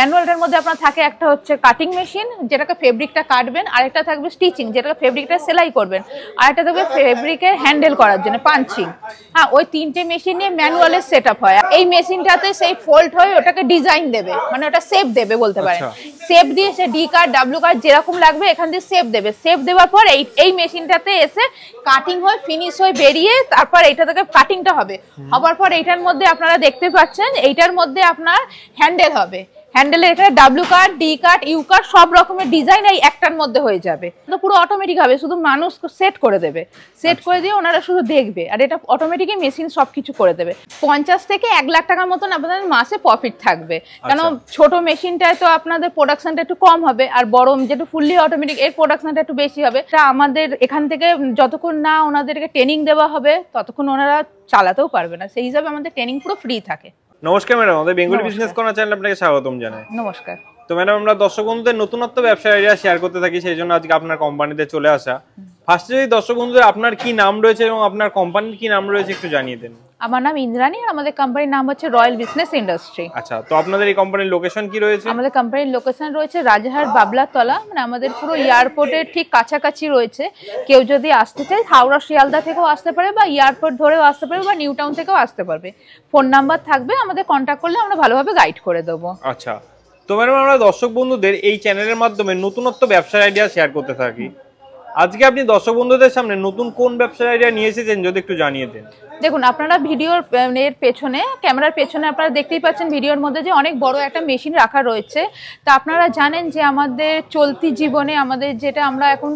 ম্যানুয়ালটার মধ্যে আপনার থাকে একটা হচ্ছে কাটিং মেশিন যেটাকে ফেব্রিকটা কাটবেন, আরেকটা থাকবে স্টিচিং যেটাকে ফেব্রিকটা সেলাই করবেন, আরেকটা থাকবে ফেব্রিকের হ্যান্ডেল করার জন্য পাঞ্চিং। হ্যাঁ, ওই তিনটে মেশিন নিয়ে ম্যানুয়ালের সেট আপ হয়। এই মেশিনটাতে সেই ফোল্ড হয়ে ওটাকে ডিজাইন দেবে, মানে ওটা শেপ দেবে বলতে পারেন। শেপ দিয়ে সে ডি কার্ড ডাব্লিউ কার্ড যেরকম লাগবে এখান দিয়ে শেপ দেবে। শেপ দেওয়ার পর এই মেশিনটাতে এসে কাটিং হয়ে ফিনিশ হয়ে বেরিয়ে তারপর এইটা থেকে কাটিংটা হবে। হবার পর এইটার মধ্যে আপনারা দেখতে পাচ্ছেন এইটার মধ্যে আপনার হ্যান্ডেল হবে। হ্যান্ডেলের এখানে W card, D card, U card সব রকমের ডিজাইন এই একটার মধ্যে হয়ে যাবে। তো পুরো অটোমেটিক হবে, শুধু মানুষ সেট করে দেবে, সেট করে দিয়ে ওনারা শুধু দেখবে, আর এটা অটোমেটিকই মেশিন সবকিছু করে দেবে। 50 থেকে 1 লাখ টাকার মতন আপনাদের মাসে প্রফিট থাকবে। কেন ছোট মেশিনটায় তো আপনাদের প্রোডাকশনটা একটু কম হবে, আর বড় যেটা ফুললি অটোমেটিক এর প্রোডাকশনটা একটু বেশি হবে। তা আমাদের এখান থেকে যতক্ষণ না ওনাদেরকে ট্রেনিং দেওয়া হবে ততক্ষণ ওনারা চালাতেও পারবে না। সেই হিসাবে আমাদের ট্রেনিং পুরো ফ্রি থাকে। নমস্কার ম্যাডাম, আমাদের বেঙ্গলি বিজনেস কর্নার চ্যানেলে আপনাকে স্বাগতম জানাই। নমস্কার। তো ম্যাডাম, আমরা দর্শক বন্ধুদের নতুনত্ব ব্যবসা আইডিয়া শেয়ার করতে থাকি, সেই জন্য আজকে আপনার কোম্পানিতে চলে আসা। ফার্স্টে যদি দর্শক বন্ধুদের আপনার কি নাম রয়েছে এবং আপনার কোম্পানির কি নাম রয়েছে একটু জানিয়ে দেন। আমার নাম ইন্দ্রাণী আর আমাদের কোম্পানির নাম হচ্ছে রয়্যাল বিজনেস ইন্ডাস্ট্রি। আচ্ছা, তো আপনাদের এই কোম্পানির লোকেশন কি রয়েছে? আমাদের কোম্পানির লোকেশন রয়েছে রাজারহাট বাবলাতলা, মানে আমাদের পুরো এয়ারপোর্টের ঠিক কাছাকাছি রয়েছে। কেউ যদি আসতে চায় হাওড়া শিয়ালদা থেকেও আসতে পারে, বা এয়ারপোর্ট ধরেও আসতে পারে, বা নিউ টাউন থেকেও আসতে পারবে। ফোন নাম্বার থাকবে, আমাদের কন্ট্যাক্ট করলে আমরা ভালোভাবে গাইড করে দেবো। আচ্ছা, তো ম্যাডাম আমরা দর্শক বন্ধুদের এই চ্যানেলের মাধ্যমে নতুনত্ব ব্যবসার আইডিয়া শেয়ার করতে থাকি। আজকে আপনি দর্শক বন্ধুদের সামনে নতুন কোন ব্যবসার আইডিয়া নিয়ে এসেছেন যদি একটু জানিয়ে দেন। দেখুন, আপনারা ভিডিওর পেছনে, ক্যামেরার পেছনে আপনারা দেখতেই পাচ্ছেন ভিডিওর মধ্যে যে অনেক বড় একটা মেশিন রাখা রয়েছে। তা আপনারা জানেন যে আমাদের চলতি জীবনে আমাদের যেটা আমরা এখন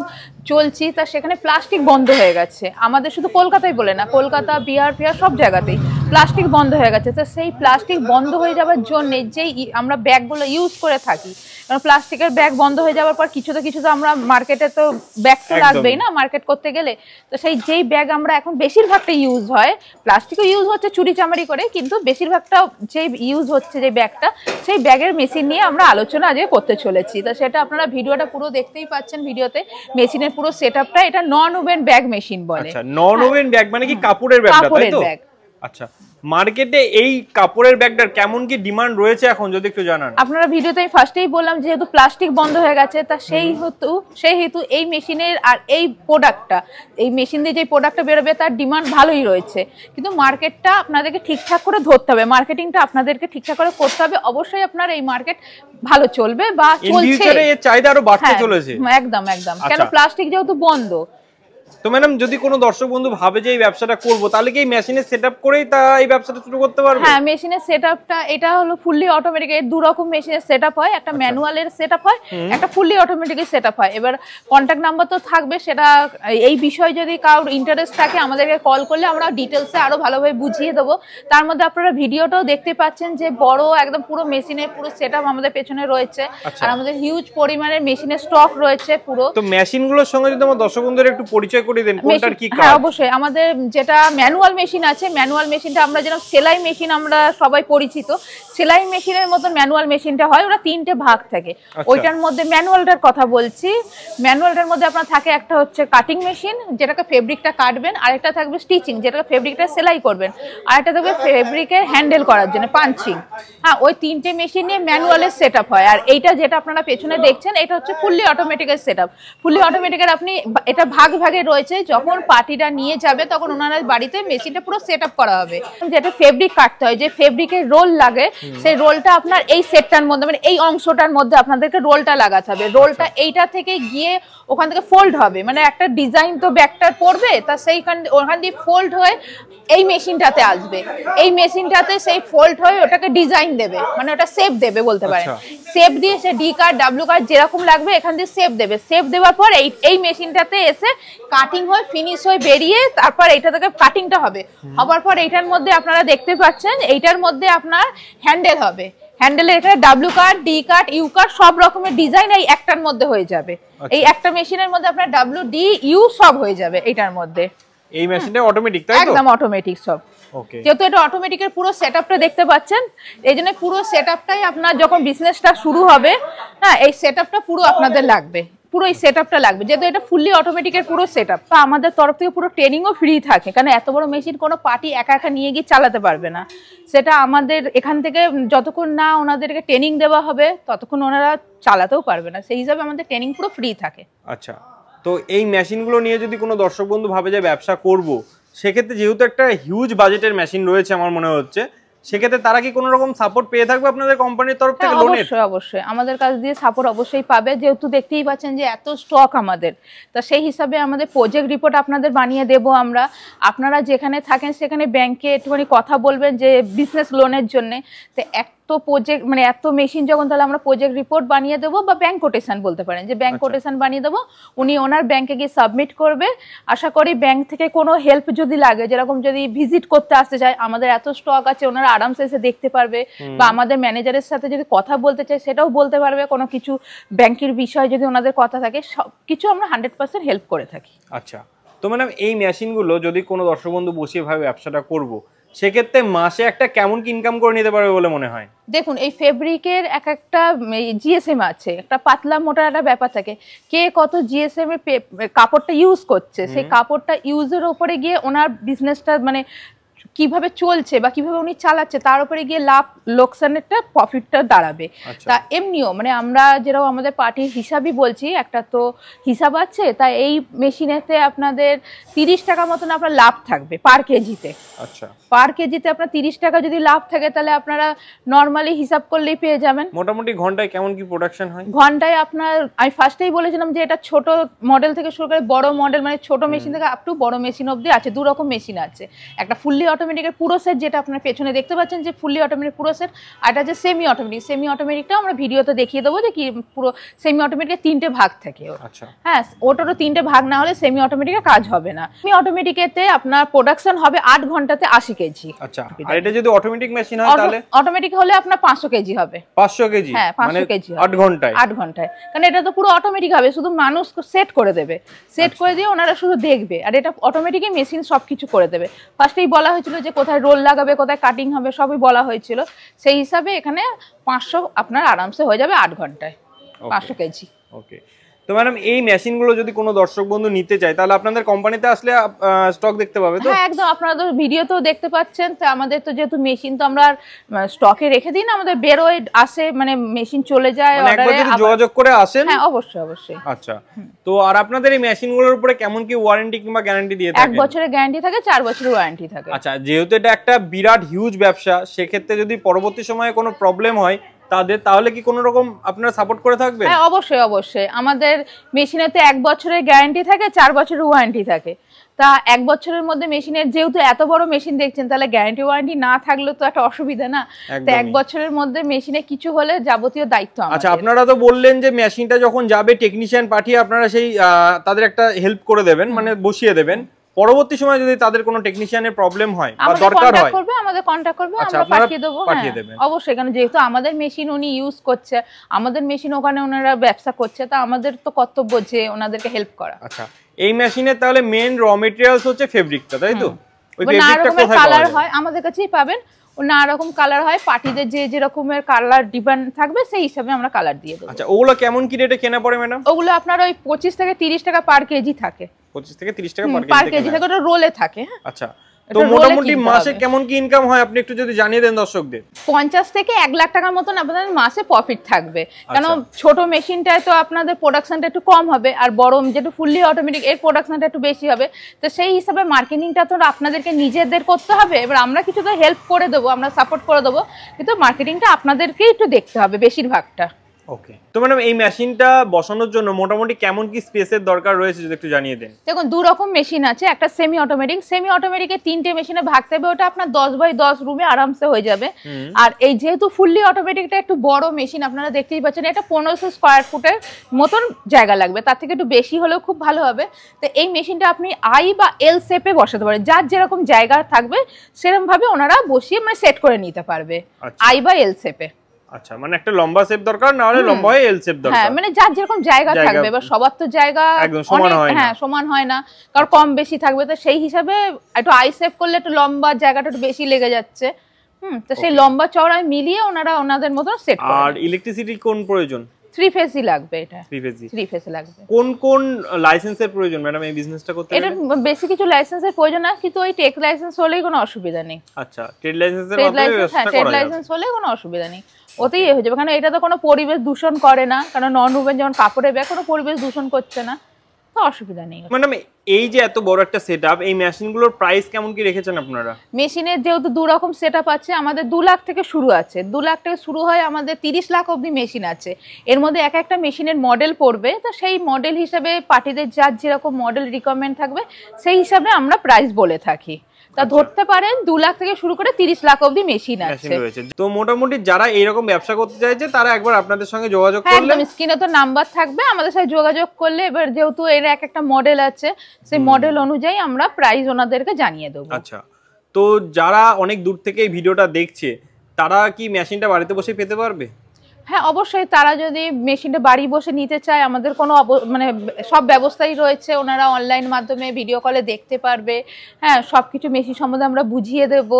চলছি তা সেখানে প্লাস্টিক বন্ধ হয়ে গেছে। আমাদের শুধু কলকাতায় বলে না, কলকাতা, বিহার ফিহার সব জায়গাতেই প্লাস্টিক বন্ধ হয়ে গেছে। তো সেই প্লাস্টিক বন্ধ হয়ে যাওয়ার জন্য যেই আমরা ব্যাগগুলো ইউজ করে থাকি, কারণ প্লাস্টিকের ব্যাগ বন্ধ হয়ে যাওয়ার পর কিছু তো আমরা মার্কেটে তো ব্যাগ তো লাগবেই না মার্কেট করতে গেলে। তো সেই যেই ব্যাগ আমরা এখন বেশিরভাগটা ইউজ হয়, প্লাস্টিকও ইউজ হচ্ছে চুরি চামারি করে, কিন্তু বেশিরভাগটা যে ইউজ হচ্ছে যে ব্যাগটা, সেই ব্যাগের মেশিন নিয়ে আমরা আলোচনা আজকে করতে চলেছি। তো সেটা আপনারা ভিডিওটা পুরো দেখতেই পাচ্ছেন। ভিডিওতে মেশিনের পুরো সেটআপটা, এটা নন ওভেন ব্যাগ মেশিন বলে। আচ্ছা, নন ওভেন ব্যাগ মানে কি কাপড়ের ব্যাগটা, তাই তো? আচ্ছা, মার্কেটে এই কাপড়ের ব্যাগটার কেমন কি ডিমান্ড রয়েছে এখন যদি একটু জানান। আপনারা ভিডিওতে আমি ফার্স্টেই বললাম যেহেতু প্লাস্টিক বন্ধ হয়ে গেছে, তা সেই হেতু এই মেশিনের আর এই প্রোডাক্টটা, এই মেশিন দিয়ে যে প্রোডাক্টটা বেরোবে তার ডিমান্ড ভালোই রয়েছে। কিন্তু মার্কেটটা আপনাদেরকে ঠিকঠাক করে ধরতে হবে, মার্কেটিংটা আপনাদেরকে ঠিকঠাক করে করতে হবে। অবশ্যই আপনার এই মার্কেট ভালো চলবে বা চলছে, এর চাহিদা আরো বাড়তে চলেছে। একদম একদম, কেন প্লাস্টিক যেহেতু বন্ধ। তো ম্যাডাম, যদি কোনো দর্শক বন্ধু ভাবে যে এই ব্যবসাটা করব, তাহলে কি এই মেশিনের সেটআপ করেই তা এই ব্যবসাটা শুরু করতে পারবে? হ্যাঁ, মেশিনের সেটআপটা এটা হলো ফুললি অটোমেটিক। এর দু রকম মেশিনের সেটআপ হয়, একটা ম্যানুয়ালের সেটআপ হয়, একটা ফুললি অটোমেটিকের সেটআপ হয়। এবার কন্ট্যাক্ট নাম্বার তো থাকবে, সেটা এই বিষয়ে যদি কারোর ইন্টারেস্ট থাকে আমাদেরকে কল করলে আমরা ডিটেলসে আরো ভালোভাবে বুঝিয়ে দেবো। তার মধ্যে আপনারা ভিডিওটাও দেখতে পাচ্ছেন যে বড় একদম পুরো মেশিনের পুরো সেটআপ আমাদের পেছনে রয়েছে, আর আমাদের হিউজ পরিমাণের মেশিনের স্টক রয়েছে পুরো। তো মেশিনগুলোর সঙ্গে যদি আমার দর্শক বন্ধুদের একটু পরিচয় করে দেন, কোনটার কি কাজ? হ্যাঁ, অবশ্যই। আমাদের যেটা ম্যানুয়াল মেশিন আছে, ম্যানুয়াল মেশিনটা আমরা যেন সেলাই মেশিন আমরা সবাই পরিচিত, সেলাই মেশিনের মতো ম্যানুয়াল মেশিনটা হয়। ওরা 3টে ভাগ থাকে। ওইটার মধ্যে ম্যানুয়ালটার কথা বলছি। ম্যানুয়ালটার মধ্যে আপনার থাকে একটা হচ্ছে কাটিং মেশিন যেটাকে ফেব্রিকটা কাটবেন, আরেকটা থাকবে স্টিচিং যেটাকে ফেব্রিকটা সেলাই করবেন, আরেকটা থাকবে ফেব্রিকের হ্যান্ডেল করার জন্য পাঞ্চিং। হ্যাঁ, ওই 3টে মেশিন নিয়ে ম্যানুয়ালের সেটআপ হয়। আর এইটা যেটা আপনারা পেছনে দেখছেন এটা হচ্ছে ফুললি অটোমেটিকের সেটআপ। ফুললি অটোমেটিকের আপনি এটা ভাগ ভাগে রয়েছে। যখন পার্টিটা নিয়ে যাবে তখন ওনারা বাড়িতে মেশিনটা পুরো সেটআপ করা হবে। যেটা ফেব্রিক কাটতে হয়, যে ফেব্রিকের রোল লাগে, সেই রোলটা আপনার এই সেটটার মধ্যে, মানে এই অংশটার মধ্যে আপনাদেরকে রোলটা লাগাতে হবে। রোলটা এইটা থেকে গিয়ে ওখান থেকে ফোল্ড হবে, মানে একটা ডিজাইন তো ব্যাগটার পড়বে, তা ওখান দিয়ে ফোল্ড হয়ে এই মেশিনটাতে আসবে। এই মেশিনটাতে সেই ফোল্ড হয়ে ওটাকে ডিজাইন দেবে, মানে ওটা শেপ দেবে বলতে পারেন। শেপ দিয়ে সে ডি কার্ড ডাব্লিউ কার্ড যেরকম লাগবে এখান দিয়ে শেপ দেবে। শেপ দেওয়ার পর এই মেশিনটাতে এসে কাটিং হয়ে ফিনিশ হয়ে বেরিয়ে তারপর এইটা থেকে কাটিংটা হবে। হবার পর এইটার মধ্যে আপনারা দেখতে পাচ্ছেন এইটার মধ্যে আপনার হ্যান্ডেল হবে। হ্যান্ডেলের এখানে W card, D card, U card সব রকমের ডিজাইন এই একটার মধ্যে হয়ে যাবে। এই একটা মেশিনের মধ্যে আপনার ডাব্লিউ, ডি, ইউ সব হয়ে যাবে এইটার মধ্যে। এই মেশিনটা অটোমেটিক, তাই তো? একদম অটোমেটিক সব। ওকে, যেহেতু এটা অটোমেটিকের পুরো সেটআপটা দেখতে পাচ্ছেন, এই জন্য পুরো সেটআপটাই আপনার যখন বিজনেসটা শুরু হবে, হ্যাঁ, এই সেটআপটা পুরো আপনাদের লাগবে। পুরো সেটআপটা লাগবে, যেহেতু এটা ফুললি অটোমেটিকের পুরো সেটআপ। তো আমাদের তরফ থেকে পুরো ট্রেনিংও ফ্রি থাকে, কারণ এত বড় মেশিন কোনো পার্টি একা একা নিয়ে গিয়ে চালাতে পারবে না। সেটা আমাদের এখান থেকে যতক্ষণ না ওনাদেরকে ট্রেনিং দেওয়া হবে ততক্ষণ ওনারা চালাতেও পারবে না, সেই হিসাবে আমাদের ট্রেনিং পুরো ফ্রি থাকে। আচ্ছা, তো এই মেশিনগুলো নিয়ে যদি কোনো দর্শক বন্ধু ভাবে যে ব্যবসা করব, সেক্ষেত্রে যেহেতু একটা হিউজ বাজেটের মেশিন রয়েছে আমার মনে হচ্ছে, সেক্ষেত্রে তারা কি কোনো রকম সাপোর্ট পেয়ে থাকবে আপনাদের কোম্পানির তরফ থেকে লোনের? অবশ্যই অবশ্যই আমাদের কাছ দিয়ে সাপোর্ট অবশ্যই পাবে, যেহেতু দেখতেই পাচ্ছেন যে এত স্টক আমাদের। তা সেই হিসাবে আমাদের প্রজেক্ট রিপোর্ট আপনাদের বানিয়ে দেব আমরা। আপনারা যেখানে থাকেন সেখানে ব্যাংকে একটুখানি কথা বলবেন যে বিজনেস লোনের জন্য। তো তো প্রজেক্ট মানে এত মেশিন যখন, তাহলে আমরা প্রজেক্ট রিপোর্ট বানিয়ে দেবো, বা ব্যাংক কোটেশন বলতে পারেন, যে ব্যাংক কোটেশন বানিয়ে দেবো, উনি ওনার ব্যাংকে গিয়ে সাবমিট করবে। আশা করি ব্যাংক থেকে কোনো হেল্প যদি লাগে, যেরকম যদি ভিজিট করতে আসতে চায়, আমাদের এত স্টক আছে, ওনারা আরামসে এসে দেখতে পারবে, বা আমাদের ম্যানেজারের সাথে যদি কথা বলতে চায় সেটাও বলতে পারবে। কোনো কিছু ব্যাংকের বিষয়ে যদি ওনাদের কথা থাকে, সব কিছু আমরা 100% হেল্প করে থাকি। আচ্ছা, তো ম্যাডাম এই মেশিনগুলো যদি কোনো দর্শক বন্ধু বসিয়ে ভাবে ব্যবসাটা করব, সেক্ষেত্রে মাসে একটা কেমন কি ইনকাম করে নিতে পারবে বলে মনে হয়? দেখুন, এই ফেব্রিকের একটা জিএসএম আছে, একটা পাতলা মোটা একটা ব্যাপার থাকে, কে কত জিএসএম এর কাপড়টা ইউজ করছে, সেই কাপড়টা ইউজের উপরে গিয়ে ওনার বিজনেসটা মানে কিভাবে চলছে বা কিভাবে উনি চালাচ্ছে, তার উপরে গিয়ে লাভ লোকসানেরটা প্রফিটটা দাঁড়াবে। তা এমনিও মানে আমরা যেরকম আমাদের পার্টির হিসাবই বলছি, একটা তো হিসাব আছে, তাই এই মেশিনেতে আপনাদের 30 টাকা মতন আপনার লাভ থাকবে পার কেজিতে। আচ্ছা, পার কেজিতে আপনার 30 টাকা যদি লাভ থাকে, তাহলে আপনারা নর্মালি হিসাব করলেই পেয়ে যাবেন। মোটামুটি ঘন্টায় কেমন কি প্রোডাকশন হয়? ঘন্টায় আপনার, আমি ফার্স্টেই বলেছিলাম যে এটা ছোট মডেল থেকে শুরু করে বড় মডেল, মানে ছোট মেশিন থেকে আপ টু বড় মেশিন অবধি আছে। দু রকম মেশিন আছে, একটা ফুললি অটোমেটিকের পুরো সেট, যেটা আপনার পেছনে দেখতে পাচ্ছেন যে ফুললি অটোমেটিক পুরো সেট, আর এটা হচ্ছে সেমি অটোমেটিক। সেমি অটোমেটিকটা আমরা ভিডিওতে দেখিয়ে দেবো যে কি পুরো সেমি অটোমেটিকের 3টে ভাগ থাকে। আচ্ছা, হ্যাঁ, ওটারও 3টে ভাগ না হলে সেমি অটোমেটিকের কাজ হবে না। সেমি অটোমেটিকেতে আপনার প্রোডাকশন হবে 8 ঘন্টাতে 80 কেজি। আচ্ছা, আর এটা যদি অটোমেটিক মেশিন হয় তাহলে? অটোমেটিক হলে আপনার 500 কেজি হবে। 500 কেজি? হ্যাঁ, 500 কেজি 8 ঘন্টায়? 8 ঘন্টায়, কারণ এটা তো পুরো অটোমেটিক হবে, শুধু মানুষ সেট করে দেবে, সেট করে দিয়ে ওনারা শুধু দেখবে, আর এটা অটোমেটিকই মেশিন সবকিছু করে দেবে। ফার্স্টেই বলা হয়েছিল যে কোথায় রোল লাগাবে, কোথায় কাটিং হবে, সবই বলা হয়েছিল। সেই হিসাবে এখানে 500 আপনার আরামসে হয়ে যাবে 8 ঘন্টায় 500 কেজি। ওকে, তো ম্যাডাম এই মেশিনগুলো যদি কোনো দর্শক বন্ধু নিতে চায়, তাহলে আপনাদের কোম্পানিতে আসলে স্টক দেখতে পাবে তো? হ্যাঁ, একদম, আপনারা তো ভিডিওতেও দেখতে পাচ্ছেন। তো আমাদের তো যেহেতু মেশিন তো আমরা স্টকে রেখে দিই না, আমাদের বেরোয় আসে, মানে মেশিন চলে যায় একবার যদি যোগাযোগ করে আসেন। হ্যাঁ, অবশ্যই অবশ্যই। আচ্ছা, তো আর আপনাদের এই মেশিনগুলোর উপরে কেমন কি ওয়ারেন্টি কিংবা গ্যারান্টি দিয়ে থাকেন? 1 বছরের গ্যারান্টি থাকে, 4 বছরের ওয়ারেন্টি থাকে। আচ্ছা, যেহেতু এটা একটা বিরাট হিউজ ব্যবসা, সেক্ষেত্রে যদি পরবর্তী সময়ে কোনো প্রবলেম হয় তাহলে কি কোনো রকম আপনারা সাপোর্ট করে থাকবেন? হ্যাঁ, অবশ্যই অবশ্যই। আমাদের মেশিনেতে 1 বছরের গ্যারান্টি থাকে, 4 বছরের ওয়ারেন্টি থাকে। তা 1 বছরের মধ্যে মেশিনের, যেহেতু এত বড় মেশিন দেখছেন, তাহলে গ্যারান্টি ওয়ারেন্টি না থাকলে তো একটা অসুবিধা না। তো 1 বছরের মধ্যে মেশিনে কিছু হলে যাবতীয় দায়িত্ব আমাদের। আচ্ছা, আপনারা তো বললেন যে মেশিনটা যখন যাবে টেকনিশিয়ান পাঠিয়ে আপনারা সেই তাদের একটা হেল্প করে দেবেন, মানে বসিয়ে দেবেন। পরবর্তী সময় যদি তাদের কোনো টেকনিশিয়ানের প্রবলেম হয় বা দরকার হয়, আমাদের কন্টাক্ট করবে, আমরা পাঠিয়ে দেবো। অবশ্যই, কারণ যেহেতু আমাদের মেশিন উনি ইউজ করছে, আমাদের মেশিন ওখানে ওনারা ব্যবসা করছে, তা আমাদের তো কর্তব্য যে ওনাদেরকে হেল্প করা। আচ্ছা, এই মেশিনের তাহলে মেইন র মেটেরিয়ালস হচ্ছে ফেব্রিকটা, তাই তো? ওই ফেব্রিকটা কোথায় কালার হয় আমাদের কাছেই পাবেন, নানা রকম কালার হয়, পার্টিদের যে রকমের কালার ডিমান্ড থাকবে সেই হিসাবে আমরা কালার দিয়ে দেবো। আচ্ছা, ওগুলো কেমন কি রেটে কেনা পড়ে ম্যাডাম? ওগুলো আপনার ওই 25 থেকে 30 টাকা পার কেজি থাকে। 25 থেকে 30 টাকা পার কেজি থাকে, ওটা রোলে থাকে। আচ্ছা, তো মোটামুটি মাসে কেমন কি ইনকাম হয় আপনি একটু যদি জানিয়ে দেন দর্শকদের। 50 থেকে 1 লাখ টাকার মতন আপনাদের মাসে প্রফিট থাকবে, কারণ ছোট মেশিনটায় তো আপনাদের প্রোডাকশনটা একটু কম হবে, আর বড় যেটা ফুললি অটোমেটিক এর প্রোডাকশনটা একটু বেশি হবে। তো সেই হিসাবে মার্কেটিংটা তো আপনাদেরকে নিজেদের করতে হবে। এবার আমরা কিছু তো হেল্প করে দেবো, আমরা সাপোর্ট করে দেবো, কিন্তু মার্কেটিংটা আপনাদেরকেই একটু দেখতে হবে বেশিরভাগটা। ওকে, তো ম্যাডাম এই মেশিনটা বসানোর জন্য মোটামুটি কেমন কি স্পেসের দরকার রয়েছে যদি একটু জানিয়ে দেন। দেখুন, 2 রকম মেশিন আছে, একটা সেমি অটোমেটিক। সেমি অটোমেটিকে 3টে মেশিনে ভাগ থাকবে, ওটা আপনার 10x10 রুমে আরামসে হয়ে যাবে। আর এই যেহেতু ফুললি অটোমেটিকটা একটু বড় মেশিন, আপনারা দেখতেই পাচ্ছেন, এটা 1500 স্কয়ার ফুটের মতন জায়গা লাগবে, তার থেকে একটু বেশি হলেও খুব ভালো হবে। তো এই মেশিনটা আপনি আই বা এল শেপে বসাতে পারেন, যার যেরকম জায়গা থাকবে সেরকম ভাবে ওনারা বসিয়ে মানে সেট করে নিতে পারবে, আই বা এল শেপে। আচ্ছা, মানে একটা লম্বা শেপ দরকার, না হলে লম্বা হয়ে এল শেপ দরকার। হ্যাঁ, মানে যার যেরকম জায়গা থাকবে, এবার সবার তো জায়গা সমান হয় না, কারণ কম বেশি থাকবে। তো সেই হিসাবে একটু আই শেপ করলে একটু লম্বা জায়গাটা একটু বেশি লেগে যাচ্ছে। তো সেই লম্বা চওড়ায় মিলিয়ে ওনারা ওনাদের মতো সেট করে। আর ইলেকট্রিসিটি কোন প্রয়োজন? 3 ফেজই লাগবে এটা। 3 ফেজ লাগবে। কোন কোন লাইসেন্সের প্রয়োজন ম্যাডাম এই বিজনেসটা করতে এটা গেলে? বেশি কিছু লাইসেন্সের প্রয়োজন না, কিন্তু ওই টেক লাইসেন্স হলেই কোনো অসুবিধা নেই। আচ্ছা, ট্রেড লাইসেন্সের মাধ্যমে ব্যবসা করা ট্রেড যাবে। লাইসেন্স হলে কোনো অসুবিধা নেই, ওতেই হয়ে যাবে। কারণ এটা তো কোনো পরিবেশ দূষণ করে না, কারণ নন উবেন যেমন কাপড়ের ব্যাগ কোনো পরিবেশ দূষণ করছে না, তো অসুবিধা নেই। ম্যাডাম এই যে এত বড় একটা সেটআপ, এই মেশিনগুলোর প্রাইস কেমন কি রেখেছেন আপনারা? মেশিনের যেহেতু 2 রকম সেটআপ আছে, আমাদের 2 লাখ থেকে শুরু আছে। 2 লাখ থেকে শুরু হয়, আমাদের 30 লাখ অবধি মেশিন আছে। এর মধ্যে এক একটা মেশিনের মডেল পড়বে, তো সেই মডেল হিসাবে পার্টিদের যার যেরকম মডেল রিকোয়ারমেন্ট থাকবে সেই হিসাবে আমরা প্রাইস বলে থাকি। তা ধরতে পারেন 2 লাখ থেকে শুরু করে 30 লাখ অবধি মেশিন আছে। তো মোটামুটি যারা এইরকম ব্যবসা করতে চাইছে তারা একবার আপনাদের সঙ্গে যোগাযোগ করলে, একদম স্ক্রিনে তো নাম্বার থাকবে, আমাদের সাথে যোগাযোগ করলে, এবার যেহেতু এর এক একটা মডেল আছে, সেই মডেল অনুযায়ী আমরা প্রাইস ওনাদেরকে জানিয়ে দেবো। আচ্ছা, তো যারা অনেক দূর থেকে এই ভিডিওটা দেখছে তারা কি মেশিনটা বাড়িতে বসে পেতে পারবে? হ্যাঁ অবশ্যই, তারা যদি মেশিনটা বাড়ি বসে নিতে চায়, আমাদের কোনো মানে সব ব্যবস্থাই রয়েছে, ওনারা অনলাইন মাধ্যমে ভিডিও কলে দেখতে পারবে। হ্যাঁ, সবকিছু মেশিন সম্বন্ধে আমরা বুঝিয়ে দেবো।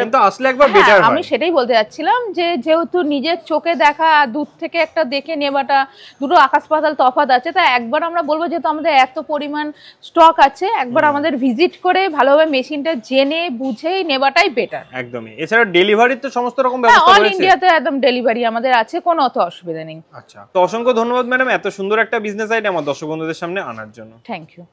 কিন্তু আসলে একবার বেটার হয়। আমি সেটাই বলতে যাচ্ছিলাম যে যেহেতু নিজের চোখে দেখা দূর থেকে একটা দেখে নেওয়াটা দুটো আকাশ পাতাল তফাৎ আছে, তাই একবার আমরা বলবো যেহেতু আমাদের এত পরিমাণ স্টক আছে, একবার আমাদের ভিজিট করে ভালোভাবে মেশিনটা জেনে বুঝেই নেওয়াটাই বেটার। একদমই। এছাড়া ডেলিভারির তো সমস্ত রকম ব্যবস্থা অল রয়েছে। ইন্ডিয়াতে একদম ডেলিভারি আমাদের আছে, কোনো অত অসুবিধা নেই। আচ্ছা, তো অসংখ্য ধন্যবাদ ম্যাডাম এত সুন্দর একটা বিজনেস আইডিয়া আমার দর্শক বন্ধুদের সামনে আনার জন্য। Thank you.